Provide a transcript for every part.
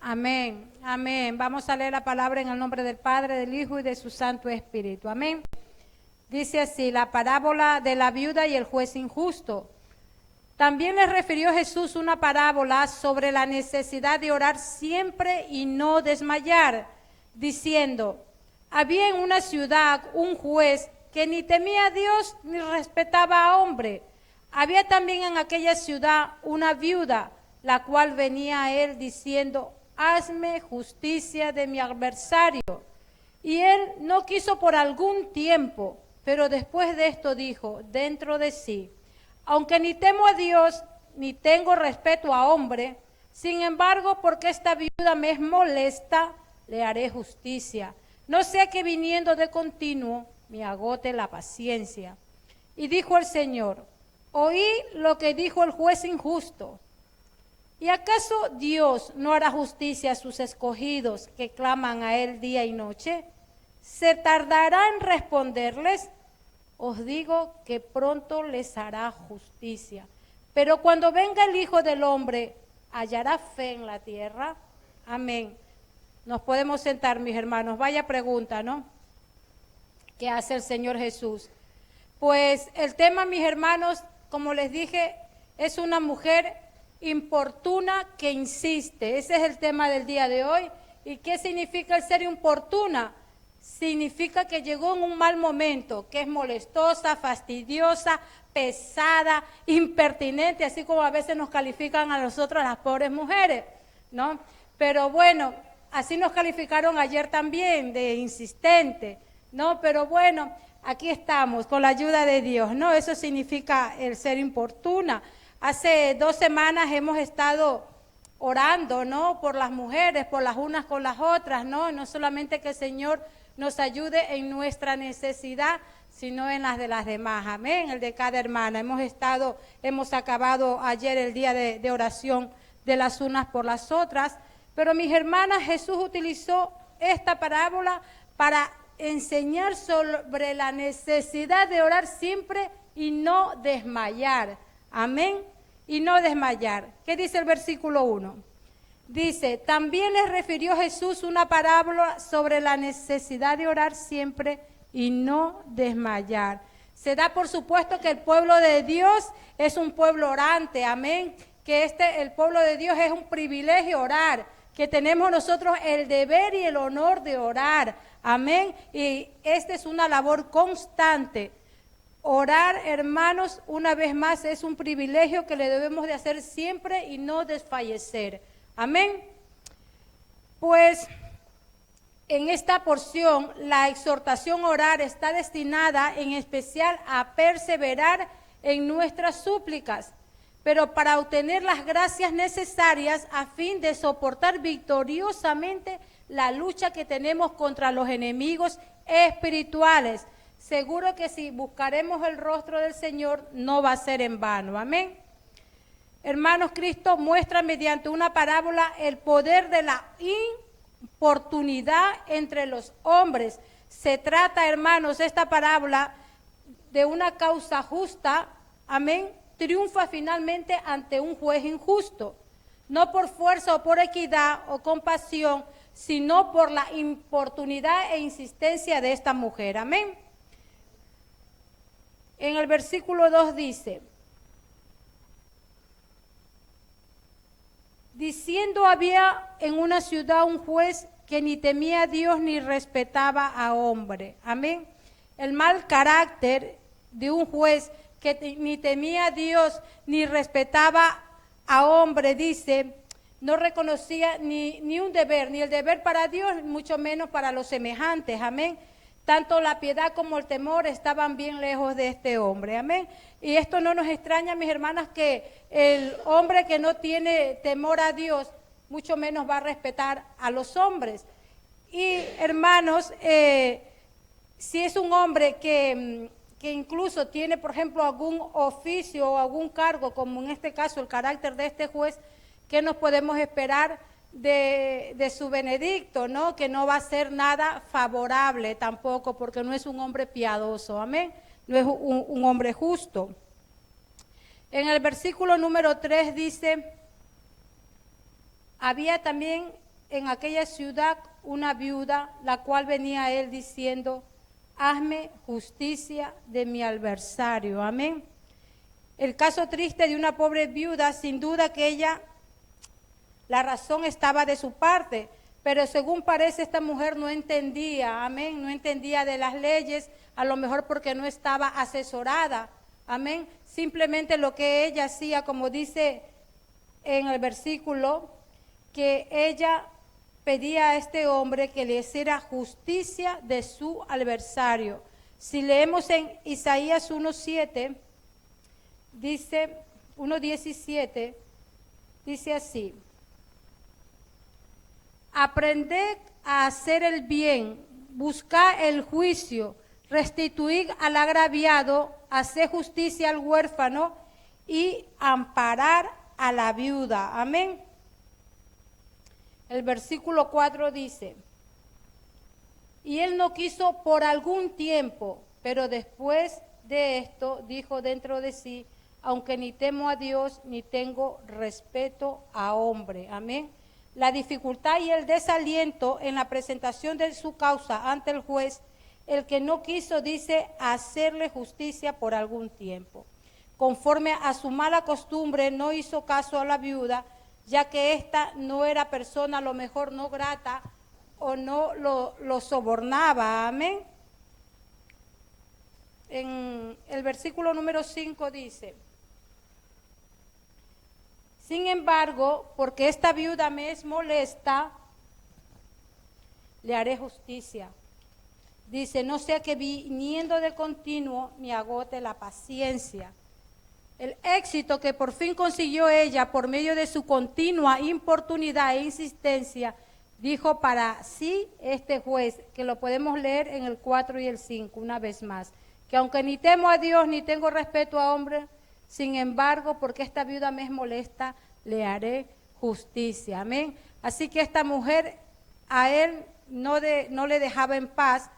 Amén, amén. Vamos a leer la palabra en el nombre del Padre, del Hijo y de su Santo Espíritu. Amén. Dice así, la parábola de la viuda y el juez injusto. También les refirió Jesús una parábola sobre la necesidad de orar siempre y no desmayar, diciendo, había en una ciudad un juez que ni temía a Dios ni respetaba a hombre. Había también en aquella ciudad una viuda, la cual venía a él diciendo, hazme justicia de mi adversario. Y él no quiso por algún tiempo, pero después de esto dijo dentro de sí, aunque ni temo a Dios, ni tengo respeto a hombre, sin embargo, porque esta viuda me es molesta, le haré justicia. No sea que viniendo de continuo me agote la paciencia. Y dijo el Señor, oí lo que dijo el juez injusto. ¿Y acaso Dios no hará justicia a sus escogidos que claman a él día y noche? ¿Se tardará en responderles? Os digo que pronto les hará justicia. Pero cuando venga el Hijo del Hombre, ¿hallará fe en la tierra? Amén. Nos podemos sentar, mis hermanos. Vaya pregunta, ¿no? ¿Qué hace el Señor Jesús? Pues el tema, mis hermanos, como les dije, es una mujer importuna que insiste. Ese es el tema del día de hoy. ¿Y qué significa el ser importuna? Significa que llegó en un mal momento, que es molestosa, fastidiosa, pesada, impertinente, así como a veces nos califican a nosotros las pobres mujeres, ¿no? Pero bueno, así nos calificaron ayer también, de insistente, ¿no? Pero bueno, aquí estamos, con la ayuda de Dios, ¿no? Eso significa el ser importuna. Hace 2 semanas hemos estado orando, ¿no? Por las mujeres, por las unas con las otras, ¿no? No solamente que el Señor nos ayude en nuestra necesidad, sino en las de las demás, amén, el de cada hermana. Hemos acabado ayer el día de oración de las unas por las otras, pero mis hermanas, Jesús utilizó esta parábola para enseñar sobre la necesidad de orar siempre y no desmayar, amén, y no desmayar. ¿Qué dice el versículo 1? Dice, también les refirió Jesús una parábola sobre la necesidad de orar siempre y no desmayar. Se da por supuesto que el pueblo de Dios es un pueblo orante, amén, que el pueblo de Dios es un privilegio orar, que tenemos nosotros el deber y el honor de orar, amén, y esta es una labor constante. Orar, hermanos, una vez más es un privilegio que le debemos de hacer siempre y no desfallecer. Amén. Pues en esta porción la exhortación a orar está destinada en especial a perseverar en nuestras súplicas, pero para obtener las gracias necesarias a fin de soportar victoriosamente la lucha que tenemos contra los enemigos espirituales. Seguro que si buscaremos el rostro del Señor no va a ser en vano. Amén. Hermanos, Cristo muestra mediante una parábola el poder de la importunidad entre los hombres. Se trata, hermanos, esta parábola de una causa justa, amén, triunfa finalmente ante un juez injusto, no por fuerza o por equidad o compasión, sino por la importunidad e insistencia de esta mujer, amén. En el versículo 2 dice, diciendo había en una ciudad un juez que ni temía a Dios ni respetaba a hombre. Amén. El mal carácter de un juez que ni temía a Dios ni respetaba a hombre, dice, no reconocía ni un deber, ni el deber para Dios, mucho menos para los semejantes. Amén. Tanto la piedad como el temor estaban bien lejos de este hombre, amén. Y esto no nos extraña, mis hermanas, que el hombre que no tiene temor a Dios, mucho menos va a respetar a los hombres. Y hermanos, si es un hombre que incluso tiene, por ejemplo, algún oficio o algún cargo, como en este caso el carácter de este juez, ¿qué nos podemos esperar de su veredicto, ¿no? Que no va a ser nada favorable tampoco, porque no es un hombre piadoso, amén, no es un hombre justo. En el versículo número 3 dice, había también en aquella ciudad una viuda, la cual venía a él diciendo, hazme justicia de mi adversario. Amén. El caso triste de una pobre viuda, sin duda que ella, la razón estaba de su parte, pero según parece esta mujer no entendía, amén, no entendía de las leyes, a lo mejor porque no estaba asesorada, amén. Simplemente lo que ella hacía, como dice en el versículo, que ella pedía a este hombre que le hiciera justicia de su adversario. Si leemos en Isaías 1:7, dice 1:17, dice así: aprended a hacer el bien, buscad el juicio, restituid al agraviado, hacer justicia al huérfano y amparar a la viuda. Amén. El versículo 4 dice, y él no quiso por algún tiempo, pero después de esto dijo dentro de sí, aunque ni temo a Dios, ni tengo respeto a hombre. Amén. La dificultad y el desaliento en la presentación de su causa ante el juez, el que no quiso, dice, hacerle justicia por algún tiempo. Conforme a su mala costumbre, no hizo caso a la viuda, ya que ésta no era persona a lo mejor no grata o no lo sobornaba. Amén. En el versículo número 5 dice, sin embargo, porque esta viuda me es molesta, le haré justicia. Dice, no sea que viniendo de continuo me agote la paciencia. El éxito que por fin consiguió ella por medio de su continua importunidad e insistencia, dijo para sí este juez, que lo podemos leer en el 4 y el 5 una vez más, que aunque ni temo a Dios ni tengo respeto a hombre, sin embargo, porque esta viuda me es molesta, le haré justicia. Amén. Así que esta mujer a él no le dejaba en paz,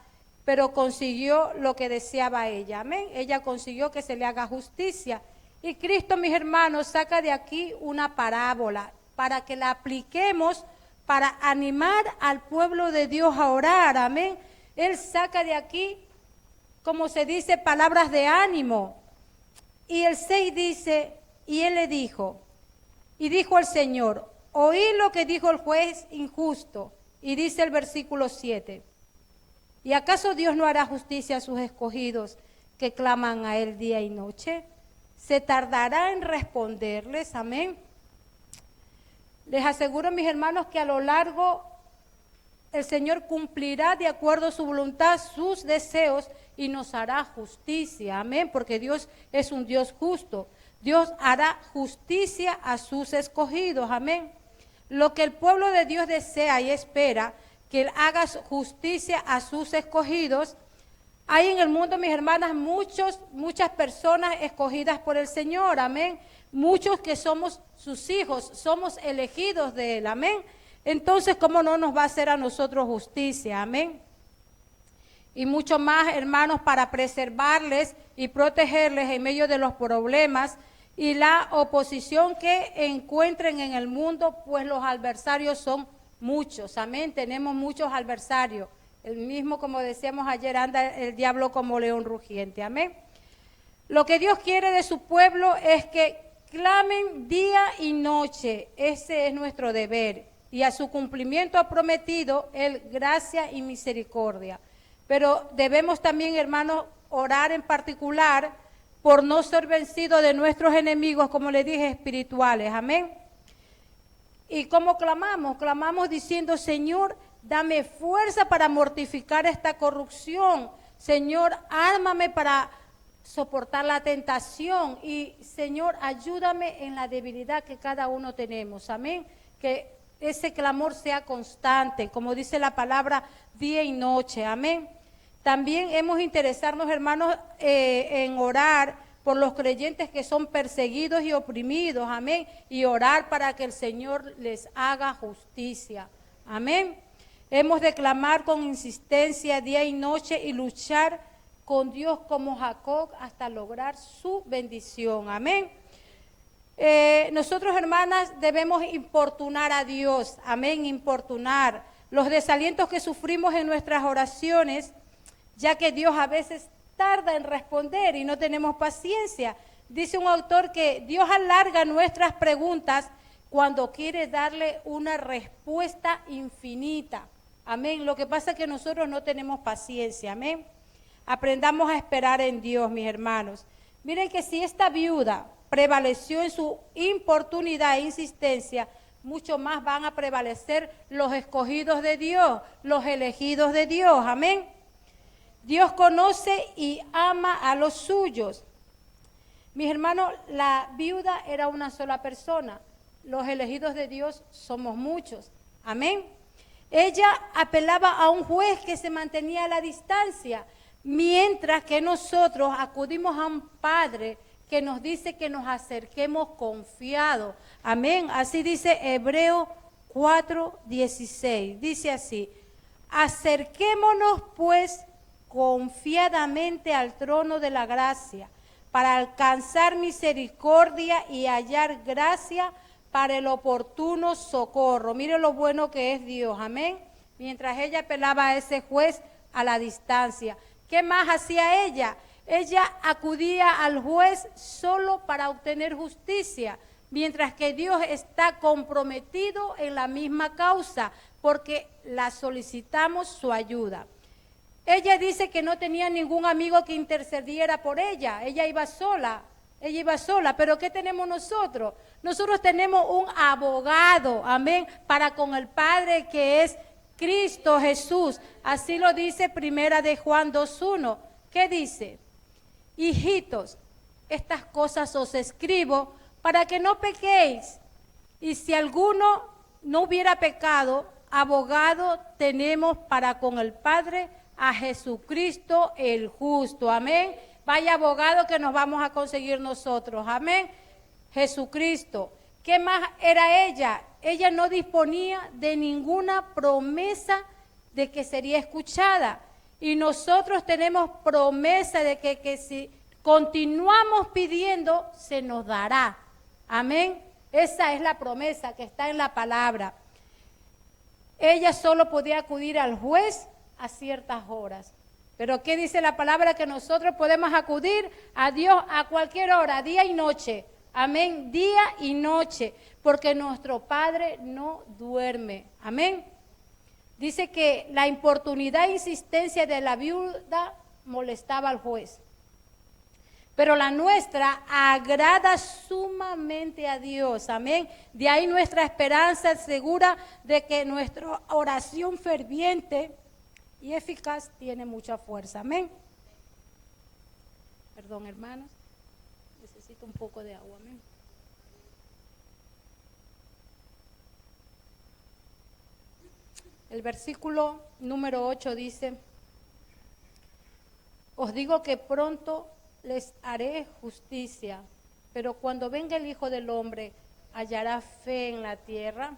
pero consiguió lo que deseaba ella. Amén. Ella consiguió que se le haga justicia. Y Cristo, mis hermanos, saca de aquí una parábola para que la apliquemos para animar al pueblo de Dios a orar. Amén. Él saca de aquí, como se dice, palabras de ánimo. Y el 6 dice, y él le dijo, y dijo el Señor, oí lo que dijo el juez injusto. Y dice el versículo 7, ¿y acaso Dios no hará justicia a sus escogidos que claman a él día y noche? ¿Se tardará en responderles? Amén. Les aseguro, mis hermanos, que a lo largo el Señor cumplirá de acuerdo a su voluntad sus deseos y nos hará justicia. Amén, porque Dios es un Dios justo. Dios hará justicia a sus escogidos. Amén. Lo que el pueblo de Dios desea y espera, que Él haga justicia a sus escogidos. Hay en el mundo, mis hermanas, muchas personas escogidas por el Señor, amén. Muchos que somos sus hijos, somos elegidos de Él, amén. Entonces, ¿cómo no nos va a hacer a nosotros justicia? Amén. Y mucho más, hermanos, para preservarles y protegerles en medio de los problemas y la oposición que encuentren en el mundo, pues los adversarios son muchos, amén. Tenemos muchos adversarios. El mismo, como decíamos ayer, anda el diablo como león rugiente, amén. Lo que Dios quiere de su pueblo es que clamen día y noche, ese es nuestro deber. Y a su cumplimiento ha prometido Él gracia y misericordia. Pero debemos también, hermanos, orar en particular por no ser vencidos de nuestros enemigos, como le dije, espirituales, amén. ¿Y cómo clamamos? Clamamos diciendo, Señor, dame fuerza para mortificar esta corrupción. Señor, ármame para soportar la tentación. Y, Señor, ayúdame en la debilidad que cada uno tenemos. Amén. Que ese clamor sea constante, como dice la palabra, día y noche. Amén. También hemos de interesarnos, hermanos, en orar por los creyentes que son perseguidos y oprimidos. Amén. Y orar para que el Señor les haga justicia. Amén. Hemos de clamar con insistencia día y noche y luchar con Dios como Jacob hasta lograr su bendición. Amén. Nosotros, hermanas, debemos importunar a Dios, amén, importunar los desalientos que sufrimos en nuestras oraciones, ya que Dios a veces tarda en responder y no tenemos paciencia. Dice un autor que Dios alarga nuestras preguntas cuando quiere darle una respuesta infinita, amén. Lo que pasa es que nosotros no tenemos paciencia, amén. Aprendamos a esperar en Dios, mis hermanos. Miren que si esta viuda prevaleció en su importunidad e insistencia, mucho más van a prevalecer los escogidos de Dios, los elegidos de Dios, amén. Dios conoce y ama a los suyos. Mis hermanos, la viuda era una sola persona, los elegidos de Dios somos muchos, amén. Ella apelaba a un juez que se mantenía a la distancia, mientras que nosotros acudimos a un Padre que nos dice que nos acerquemos confiados. Amén. Así dice Hebreos 4:16. Dice así: acerquémonos pues confiadamente al trono de la gracia para alcanzar misericordia y hallar gracia para el oportuno socorro. Mire lo bueno que es Dios. Amén. Mientras ella apelaba a ese juez a la distancia. ¿Qué más hacía ella? Ella acudía al juez solo para obtener justicia, mientras que Dios está comprometido en la misma causa, porque la solicitamos su ayuda. Ella dice que no tenía ningún amigo que intercediera por ella, ella iba sola, pero ¿qué tenemos nosotros? Nosotros tenemos un abogado, amén, para con el Padre, que es Cristo Jesús. Así lo dice Primera de Juan 2:1. ¿Qué dice? Hijitos, estas cosas os escribo para que no pequéis. Y si alguno no hubiera pecado, abogado tenemos para con el Padre a Jesucristo el justo. Amén. Vaya abogado que nos vamos a conseguir nosotros. Amén. Jesucristo. ¿Qué más era ella? Ella no disponía de ninguna promesa de que sería escuchada. Y nosotros tenemos promesa de que si continuamos pidiendo, se nos dará. Amén. Esa es la promesa que está en la palabra. Ella solo podía acudir al juez a ciertas horas. Pero ¿qué dice la palabra? Que nosotros podemos acudir a Dios a cualquier hora, día y noche. Amén. Día y noche. Porque nuestro Padre no duerme. Amén. Dice que la importunidad e insistencia de la viuda molestaba al juez. Pero la nuestra agrada sumamente a Dios. Amén. De ahí nuestra esperanza segura de que nuestra oración ferviente y eficaz tiene mucha fuerza. Amén. Perdón, hermanos. Necesito un poco de agua. Amén. El versículo número 8 dice: os digo que pronto les haré justicia, pero cuando venga el Hijo del Hombre, ¿hallará fe en la tierra?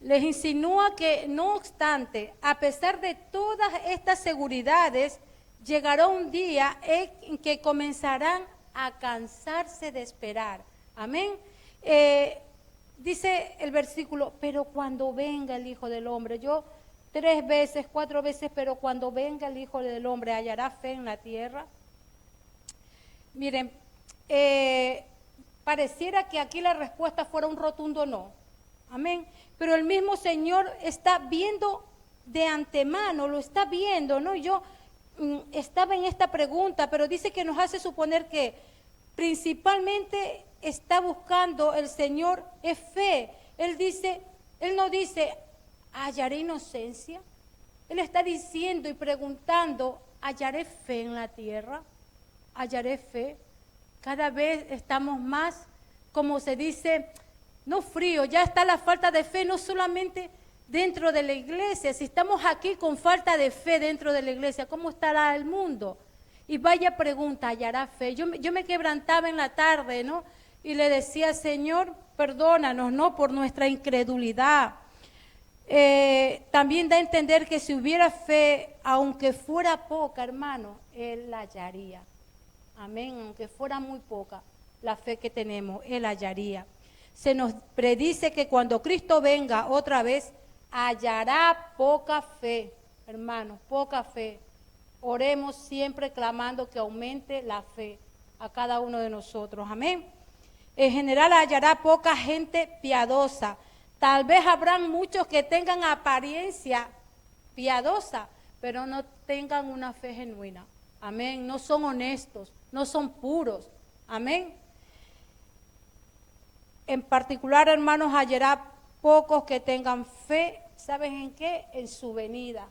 Les insinúa que, no obstante, a pesar de todas estas seguridades, llegará un día en que comenzarán a cansarse de esperar. Amén. Dice el versículo, pero cuando venga el Hijo del Hombre, yo 3 veces, 4 veces, pero cuando venga el Hijo del Hombre, ¿hallará fe en la tierra? Miren, pareciera que aquí la respuesta fuera un rotundo no. Amén. Pero el mismo Señor está viendo de antemano, lo está viendo, ¿no? Yo estaba en esta pregunta, pero dice que nos hace suponer que principalmente está buscando el Señor es fe. Él no dice, ¿hallaré inocencia? Él está diciendo y preguntando, ¿hallaré fe en la tierra? ¿Hallaré fe? Cada vez estamos más, como se dice, no frío, ya está la falta de fe, no solamente dentro de la iglesia. Si estamos aquí con falta de fe dentro de la iglesia, ¿cómo estará el mundo? Y vaya pregunta, ¿hallará fe? Yo me quebrantaba en la tarde, ¿no? Y le decía, Señor, perdónanos, ¿no? Por nuestra incredulidad. También da a entender que si hubiera fe, aunque fuera poca, hermano, Él la hallaría. Amén, aunque fuera muy poca, la fe que tenemos, Él hallaría. Se nos predice que cuando Cristo venga otra vez, hallará poca fe, hermanos, poca fe. Oremos siempre clamando que aumente la fe a cada uno de nosotros, amén. En general hallará poca gente piadosa. Tal vez habrán muchos que tengan apariencia piadosa, pero no tengan una fe genuina, amén. No son honestos, no son puros, amén. En particular, hermanos, hallará pocos que tengan fe, ¿saben en qué? En su venida,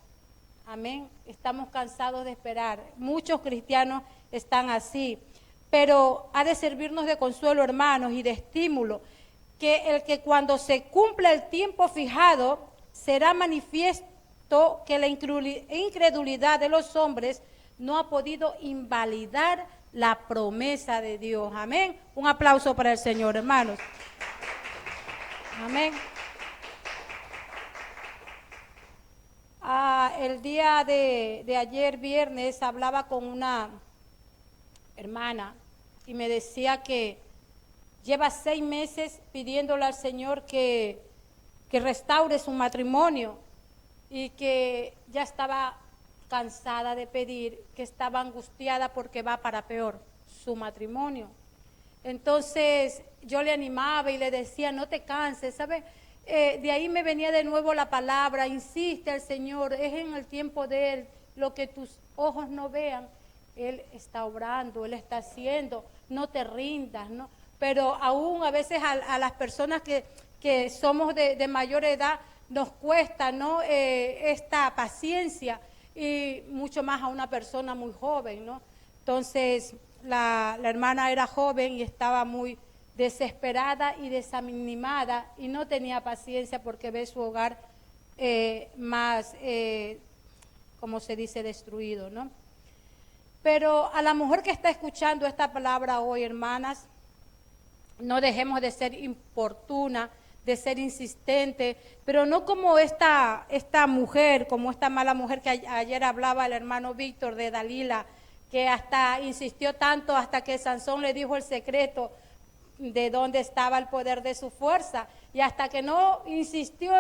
amén. Estamos cansados de esperar, muchos cristianos están así, pero ha de servirnos de consuelo, hermanos, y de estímulo, que cuando se cumpla el tiempo fijado, será manifiesto que la incredulidad de los hombres no ha podido invalidar la promesa de Dios, amén. Un aplauso para el Señor, hermanos. Amén. El día de ayer, viernes, hablaba con una hermana y me decía que lleva 6 meses pidiéndole al Señor que restaure su matrimonio y que ya estaba cansada de pedir, que estaba angustiada porque va para peor su matrimonio. Entonces yo le animaba y le decía, no te canses, ¿sabes? De ahí me venía de nuevo la palabra, insiste al Señor, es en el tiempo de Él, lo que tus ojos no vean, Él está obrando, Él está haciendo, no te rindas, ¿no? Pero aún a veces a las personas que somos de mayor edad nos cuesta, ¿no? Esta paciencia, y mucho más a una persona muy joven, ¿no? Entonces la hermana era joven y estaba muy desesperada y desanimada y no tenía paciencia porque ve su hogar más, como se dice, destruido, ¿no? Pero a la mujer que está escuchando esta palabra hoy, hermanas, no dejemos de ser importuna, de ser insistente, pero no como esta mujer, como esta mala mujer que ayer hablaba el hermano Víctor de Dalila, que hasta insistió tanto hasta que Sansón le dijo el secreto de dónde estaba el poder de su fuerza, y hasta que no insistió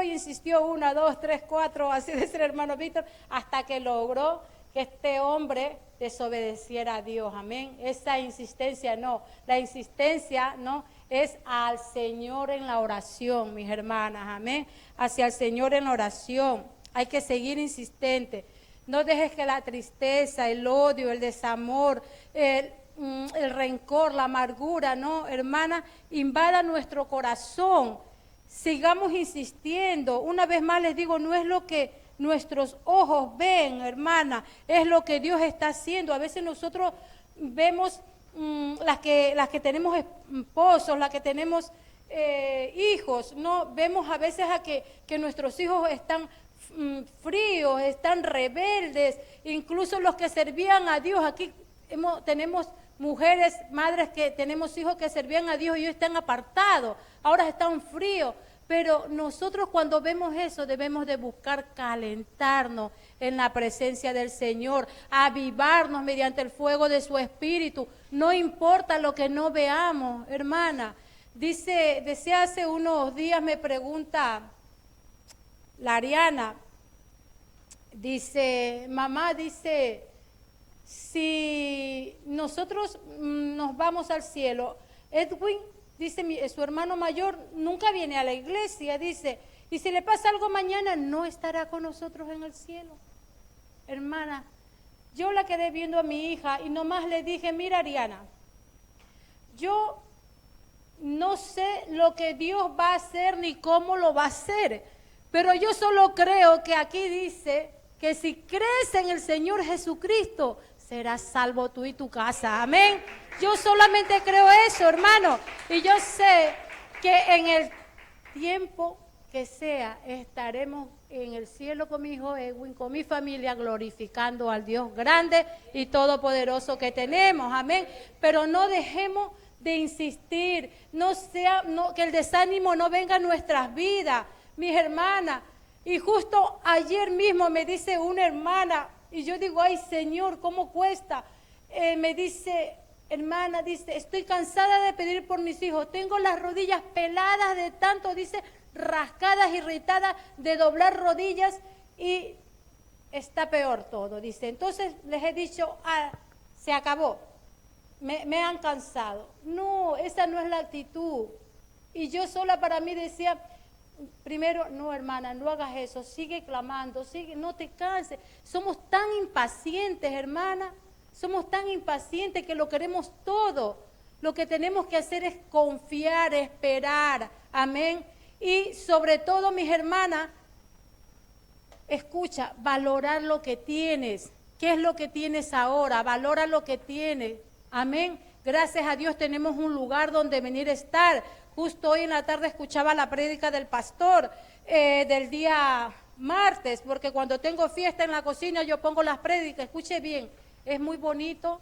1, 2, 3, 4, así decía el hermano Víctor, hasta que logró que este hombre desobedeciera a Dios, amén. Esa insistencia no, la insistencia no, es al Señor en la oración, mis hermanas, amén. Hacia el Señor en la oración, hay que seguir insistente. No dejes que la tristeza, el odio, el desamor, el rencor, la amargura, no, hermana, invada nuestro corazón. Sigamos insistiendo. Una vez más les digo, no es lo que nuestros ojos ven, hermana, es lo que Dios está haciendo. A veces nosotros vemos las que tenemos esposos, las que tenemos hijos, no vemos a veces a que nuestros hijos están fríos, están rebeldes, incluso los que servían a Dios. Aquí tenemos mujeres, madres que tenemos hijos que servían a Dios y ellos están apartados, ahora están fríos. Pero nosotros cuando vemos eso debemos de buscar calentarnos en la presencia del Señor, avivarnos mediante el fuego de su Espíritu. No importa lo que no veamos, hermana. Decía hace unos días, me pregunta la Ariana, dice, mamá, dice, si nosotros nos vamos al cielo, Edwin, dice su hermano mayor, nunca viene a la iglesia, dice, y si le pasa algo mañana, no estará con nosotros en el cielo. Hermana, yo la quedé viendo a mi hija y nomás le dije, mira Ariana, yo no sé lo que Dios va a hacer ni cómo lo va a hacer, pero yo solo creo que aquí dice que si crees en el Señor Jesucristo, serás salvo tú y tu casa, amén. Yo solamente creo eso, hermano, y yo sé que en el tiempo que sea, estaremos en el cielo con mi hijo Edwin, con mi familia, glorificando al Dios grande y todopoderoso que tenemos, amén. Pero no dejemos de insistir, que el desánimo no venga a nuestras vidas, mis hermanas. Y justo ayer mismo me dice una hermana, y yo digo, ay Señor, ¿cómo cuesta? Me dice, hermana, dice, estoy cansada de pedir por mis hijos, tengo las rodillas peladas de tanto, dice, rascadas, irritadas, de doblar rodillas y está peor todo, dice. Entonces les he dicho, se acabó, me han cansado. No, esa no es la actitud. Y yo sola para mí decía, primero, no hermana, no hagas eso, sigue clamando, sigue, no te canses. Somos tan impacientes, hermana, somos tan impacientes que lo queremos todo. Lo que tenemos que hacer es confiar, esperar, amén. Y sobre todo, mis hermanas, escucha, valorar lo que tienes. ¿Qué es lo que tienes ahora? Valora lo que tienes, amén. Gracias a Dios tenemos un lugar donde venir a estar. Justo hoy en la tarde escuchaba la prédica del pastor del día martes, porque cuando tengo fiesta en la cocina yo pongo las prédicas. Escuche bien, es muy bonito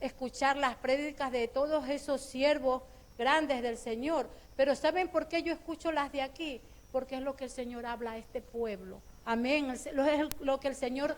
escuchar las prédicas de todos esos siervos grandes del Señor. Pero ¿saben por qué yo escucho las de aquí? Porque es lo que el Señor habla a este pueblo. Amén. Es lo que el Señor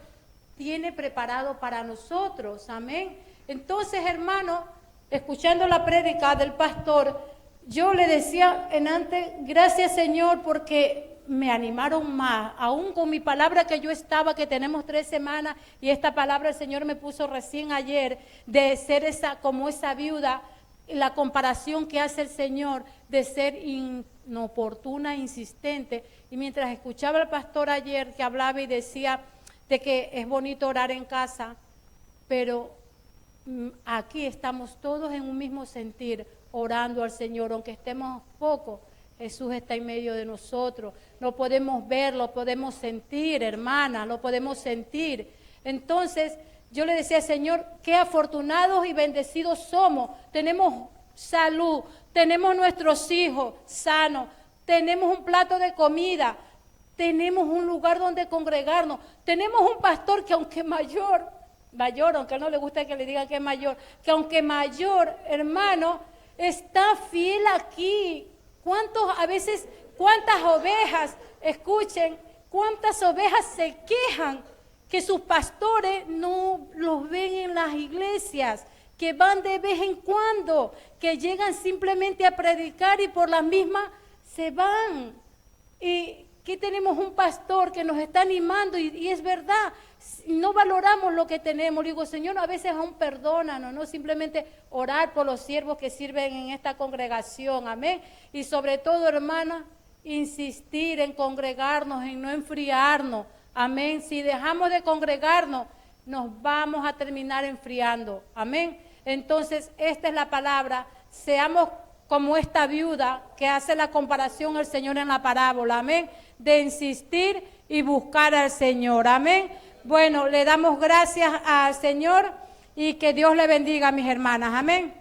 tiene preparado para nosotros. Amén. Entonces, hermano, escuchando la prédica del pastor, yo le decía en antes, gracias Señor, porque me animaron más, aún con mi palabra que yo estaba, que tenemos 3 semanas, y esta palabra el Señor me puso recién ayer, de ser como esa viuda, la comparación que hace el Señor, de ser inoportuna, insistente. Y mientras escuchaba al pastor ayer que hablaba y decía de que es bonito orar en casa, pero aquí estamos todos en un mismo sentir, orando al Señor, aunque estemos pocos, Jesús está en medio de nosotros, lo podemos ver, lo podemos sentir, hermana, lo podemos sentir. Entonces, yo le decía, Señor, qué afortunados y bendecidos somos, tenemos salud, tenemos nuestros hijos sanos, tenemos un plato de comida, tenemos un lugar donde congregarnos, tenemos un pastor que aunque mayor, aunque no le gusta que le digan que es mayor, que aunque mayor, hermano, está fiel aquí. ¿Cuántas ovejas, escuchen, cuántas ovejas se quejan que sus pastores no los ven en las iglesias, que van de vez en cuando, que llegan simplemente a predicar y por las mismas se van? Y que tenemos un pastor que nos está animando y es verdad, no valoramos lo que tenemos. Le digo, Señor, a veces aún perdónanos, no simplemente orar por los siervos que sirven en esta congregación, amén. Y sobre todo, hermana, insistir en congregarnos, en no enfriarnos, amén. Si dejamos de congregarnos, nos vamos a terminar enfriando, amén. Entonces, esta es la palabra, seamos como esta viuda que hace la comparación al Señor en la parábola, amén, de insistir y buscar al Señor, amén. Bueno, le damos gracias al Señor y que Dios le bendiga a mis hermanas, amén.